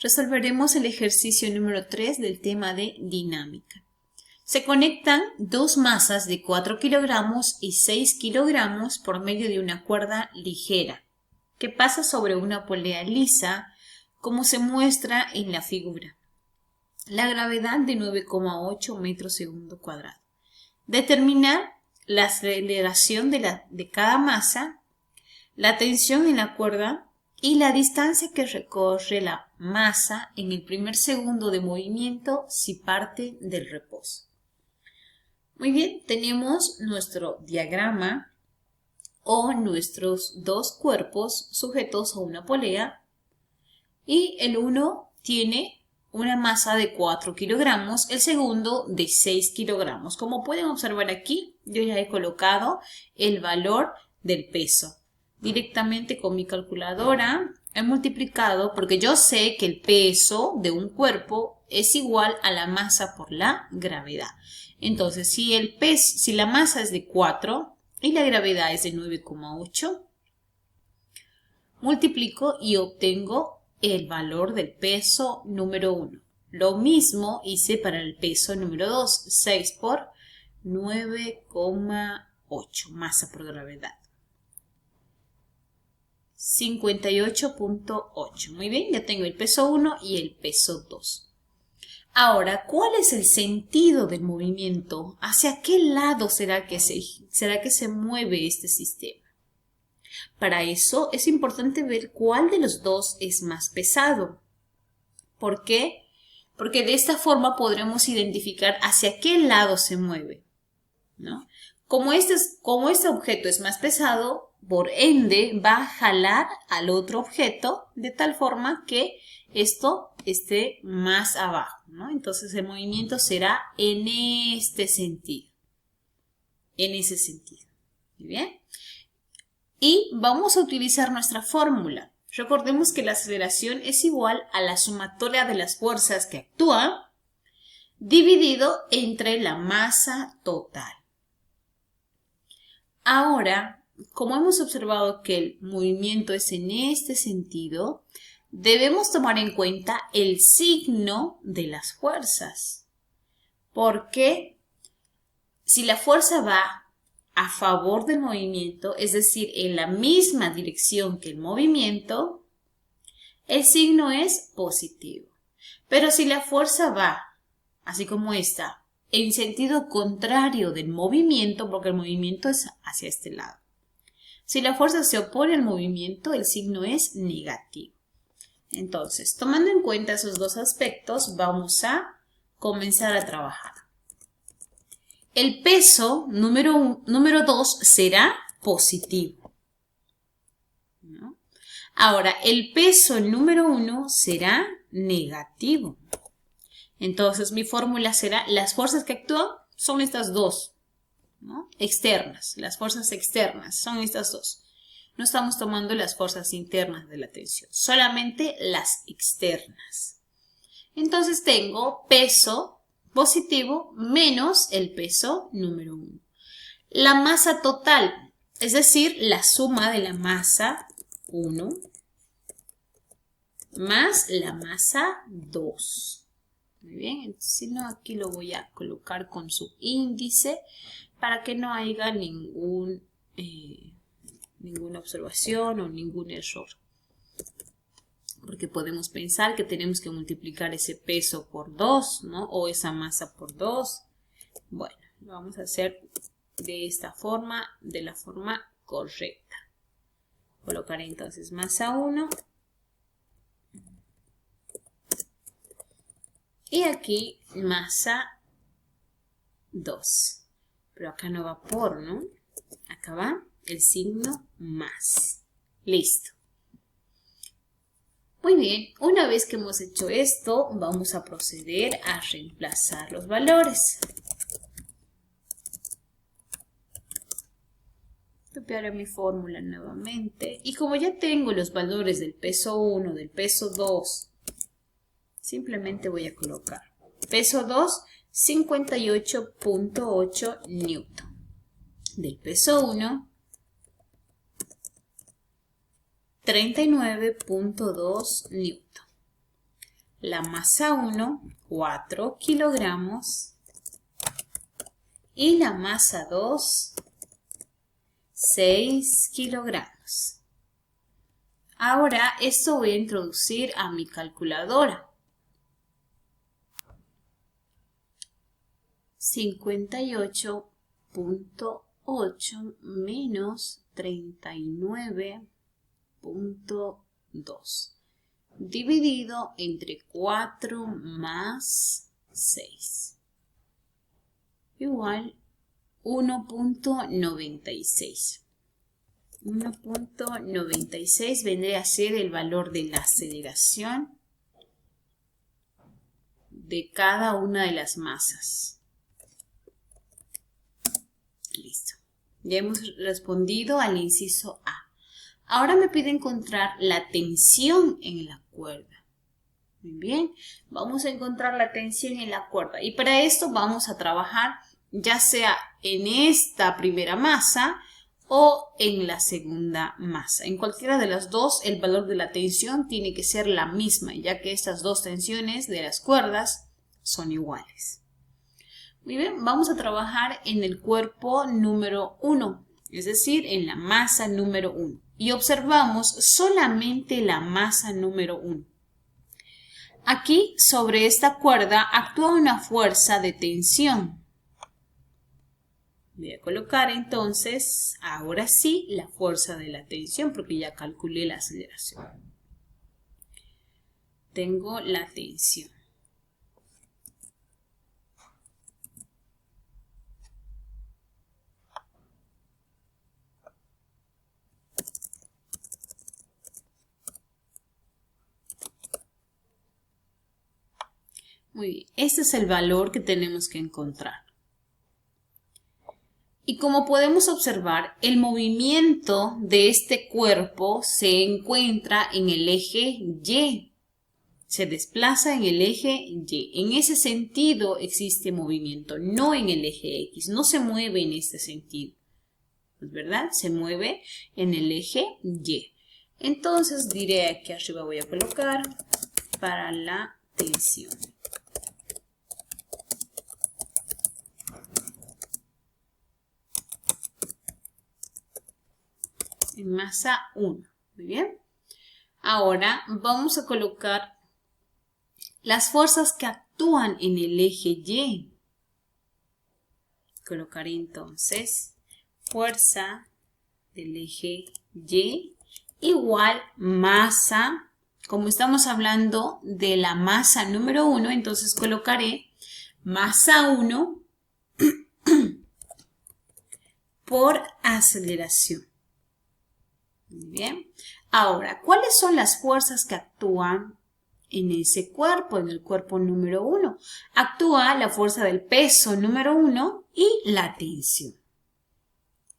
Resolveremos el ejercicio número 3 del tema de dinámica. Se conectan dos masas de 4 kilogramos y 6 kilogramos por medio de una cuerda ligera que pasa sobre una polea lisa, como se muestra en la figura. La gravedad de 9,8 metros segundo cuadrado. Determinar la aceleración de cada masa, la tensión en la cuerda y la distancia que recorre la masa en el primer segundo de movimiento si parte del reposo. Muy bien, tenemos nuestro diagrama o nuestros dos cuerpos sujetos a una polea y el uno tiene una masa de 4 kilogramos, el segundo de 6 kilogramos. Como pueden observar aquí, yo ya he colocado el valor del peso. Directamente con mi calculadora he multiplicado, porque yo sé que el peso de un cuerpo es igual a la masa por la gravedad. Entonces, si la masa es de 4 y la gravedad es de 9,8, multiplico y obtengo el valor del peso número 1. Lo mismo hice para el peso número 2, 6 por 9,8, masa por gravedad. 58,8. Muy bien, ya tengo el peso 1 y el peso 2. Ahora, ¿cuál es el sentido del movimiento? ¿Hacia qué lado será que se mueve este sistema? Para eso es importante ver cuál de los dos es más pesado. ¿Por qué? Porque de esta forma podremos identificar hacia qué lado se mueve, ¿no? Como este objeto es más pesado, por ende va a jalar al otro objeto de tal forma que esto esté más abajo, ¿no? Entonces el movimiento será en este sentido. En ese sentido. ¿Muy bien? Y vamos a utilizar nuestra fórmula. Recordemos que la aceleración es igual a la sumatoria de las fuerzas que actúan dividido entre la masa total. Ahora, como hemos observado que el movimiento es en este sentido, debemos tomar en cuenta el signo de las fuerzas. Porque si la fuerza va a favor del movimiento, es decir, en la misma dirección que el movimiento, el signo es positivo. Pero si la fuerza va, así como esta, en sentido contrario del movimiento, porque el movimiento es hacia este lado. Si la fuerza se opone al movimiento, el signo es negativo. Entonces, tomando en cuenta esos dos aspectos, vamos a comenzar a trabajar. El peso número 2 será positivo, ¿no? Ahora, el peso número 1 será negativo. Entonces, mi fórmula será, las fuerzas que actúan son estas dos, ¿no? Externas, las fuerzas externas son estas dos. No estamos tomando las fuerzas internas de la tensión, solamente las externas. Entonces, tengo peso positivo menos el peso número 1. La masa total, es decir, la suma de la masa 1 más la masa 2. Muy bien, entonces, si no, aquí lo voy a colocar con su índice para que no haya ninguna observación o ningún error. Porque podemos pensar que tenemos que multiplicar ese peso por 2, ¿no? O esa masa por 2. Bueno, lo vamos a hacer de esta forma, de la forma correcta. Colocaré entonces masa 1. Y aquí masa 2. Pero acá no va por, ¿no? Acá va el signo más. Listo. Muy bien, una vez que hemos hecho esto, vamos a proceder a reemplazar los valores. Copiaré mi fórmula nuevamente. Y como ya tengo los valores del peso 1, del peso 2, simplemente voy a colocar peso 2, 58,8 newton. Del peso 1, 39,2 newton. La masa 1, 4 kilogramos. Y la masa 2, 6 kilogramos. Ahora esto voy a introducir a mi calculadora. 58.8 menos 39.2 dividido entre 4 más 6 igual 1.96. 1.96 vendría a ser el valor de la aceleración de cada una de las masas. Listo. Ya hemos respondido al inciso A. Ahora me pide encontrar la tensión en la cuerda. Muy bien, vamos a encontrar la tensión en la cuerda. Y para esto vamos a trabajar ya sea en esta primera masa o en la segunda masa. En cualquiera de las dos, el valor de la tensión tiene que ser la misma, ya que estas dos tensiones de las cuerdas son iguales. Muy bien, vamos a trabajar en el cuerpo número 1, es decir, en la masa número 1. Y observamos solamente la masa número 1. Aquí, sobre esta cuerda, actúa una fuerza de tensión. Voy a colocar entonces, ahora sí, la fuerza de la tensión, porque ya calculé la aceleración. Tengo la tensión. Muy bien, este es el valor que tenemos que encontrar. Y como podemos observar, el movimiento de este cuerpo se encuentra en el eje Y. Se desplaza en el eje Y. En ese sentido existe movimiento, no en el eje X. No se mueve en este sentido, ¿verdad? Se mueve en el eje Y. Entonces diré aquí arriba voy a colocar para la tensión. En masa 1. Muy bien. Ahora vamos a colocar las fuerzas que actúan en el eje Y. Colocaré entonces fuerza del eje Y igual masa. Como estamos hablando de la masa número 1, entonces colocaré masa 1 por aceleración. Muy bien. Ahora, ¿cuáles son las fuerzas que actúan en ese cuerpo, en el cuerpo número 1? Actúa la fuerza del peso número 1 y la tensión.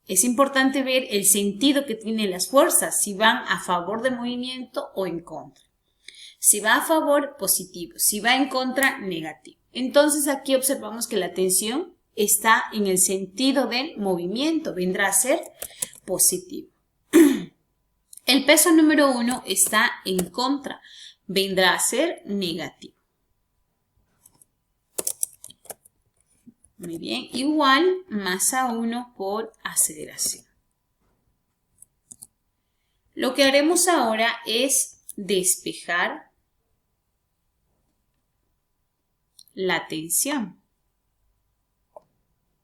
Es importante ver el sentido que tienen las fuerzas, si van a favor del movimiento o en contra. Si va a favor, positivo. Si va en contra, negativo. Entonces aquí observamos que la tensión está en el sentido del movimiento, vendrá a ser positivo. El peso número 1 está en contra, vendrá a ser negativo. Muy bien, igual masa 1 por aceleración. Lo que haremos ahora es despejar la tensión.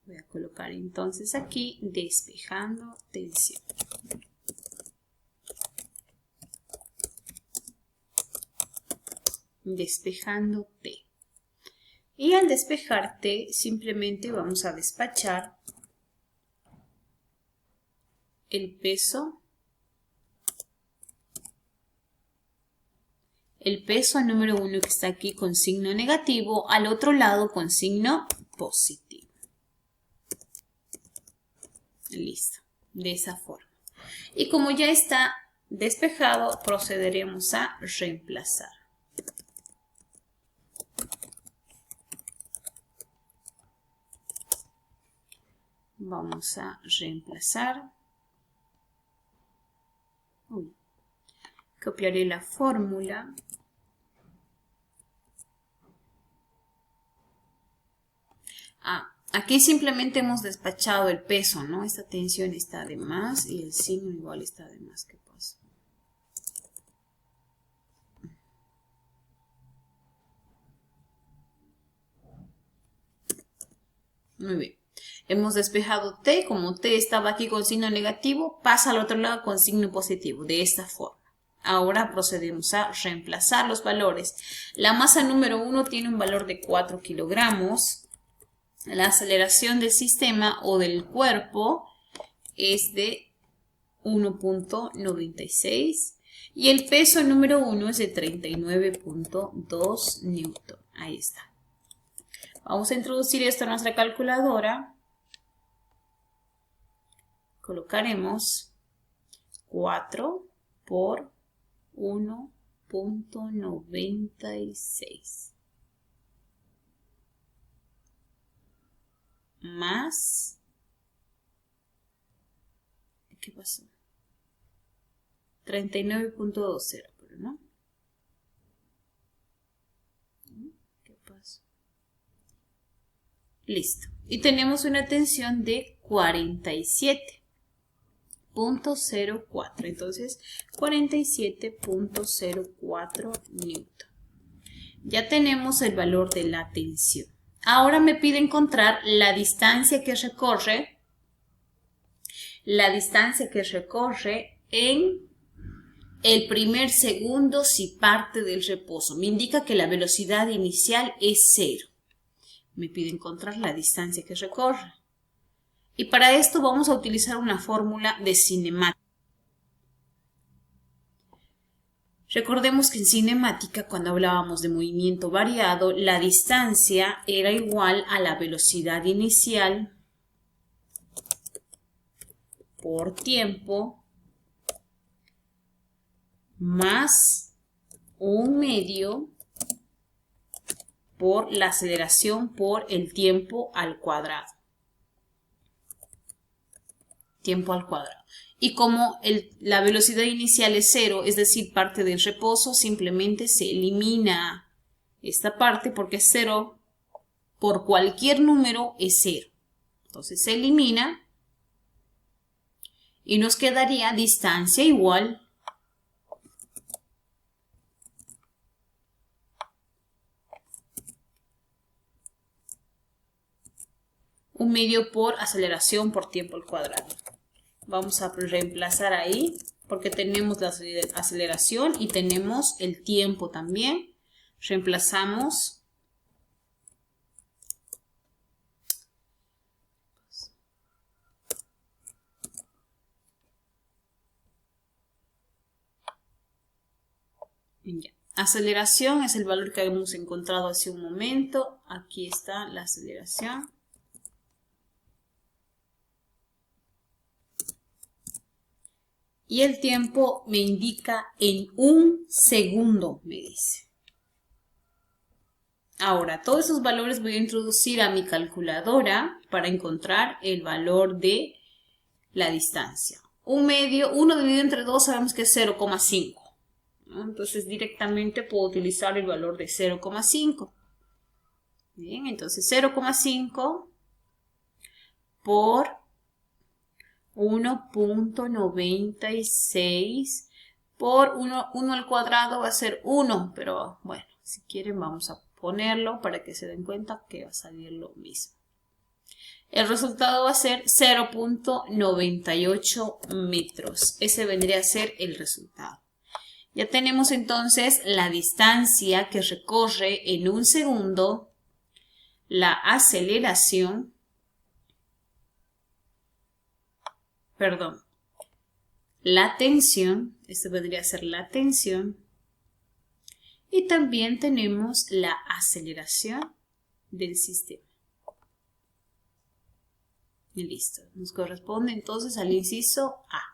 Voy a colocar entonces aquí despejando tensión. Despejando T. Y al despejar T simplemente vamos a despachar el peso número 1 que está aquí con signo negativo al otro lado con signo positivo. Listo, de esa forma. Y como ya está despejado, procederemos a reemplazar. Vamos a reemplazar. Copiaré la fórmula. Aquí simplemente hemos despachado el peso, ¿no? Esta tensión está de más y el signo igual está de más. ¿Qué pasa? Muy bien. Hemos despejado T. Como T estaba aquí con signo negativo, pasa al otro lado con signo positivo, de esta forma. Ahora procedemos a reemplazar los valores. La masa número 1 tiene un valor de 4 kilogramos. La aceleración del sistema o del cuerpo es de 1.96 y el peso número 1 es de 39.2 newton. Ahí está. Vamos a introducir esto en nuestra calculadora. Colocaremos 4 por 1.96 más, ¿qué pasó? 39.20, pero no. ¿Qué pasó? Listo. Y tenemos una tensión de 47.04. Entonces, 47.04 newton. Ya tenemos el valor de la tensión. Ahora me pide encontrar la distancia que recorre. La distancia que recorre en el primer segundo si parte del reposo. Me indica que la velocidad inicial es 0. Me pide encontrar la distancia que recorre. Y para esto vamos a utilizar una fórmula de cinemática. Recordemos que en cinemática, cuando hablábamos de movimiento variado, la distancia era igual a la velocidad inicial por tiempo más 1/2 por la aceleración por el tiempo al cuadrado. Tiempo al cuadrado. Y como la velocidad inicial es 0, es decir, parte del reposo, simplemente se elimina esta parte porque 0 por cualquier número es 0. Entonces se elimina y nos quedaría distancia igual un medio por aceleración por tiempo al cuadrado. Vamos a reemplazar ahí porque tenemos la aceleración y tenemos el tiempo también. Reemplazamos. Ya. Aceleración es el valor que hemos encontrado hace un momento. Aquí está la aceleración. Y el tiempo me indica en 1 segundo, me dice. Ahora, todos esos valores voy a introducir a mi calculadora para encontrar el valor de la distancia. 1 dividido entre 2 sabemos que es 0,5. ¿No? Entonces directamente puedo utilizar el valor de 0,5. Bien, entonces 0,5 por 1.96 por 1 al cuadrado va a ser 1, pero bueno, si quieren vamos a ponerlo para que se den cuenta que va a salir lo mismo. El resultado va a ser 0.98 metros. Ese vendría a ser el resultado. Ya tenemos entonces la distancia que recorre en 1 segundo, la aceleración, la tensión, esto vendría a ser la tensión, y también tenemos la aceleración del sistema. Y listo, nos corresponde entonces al inciso A.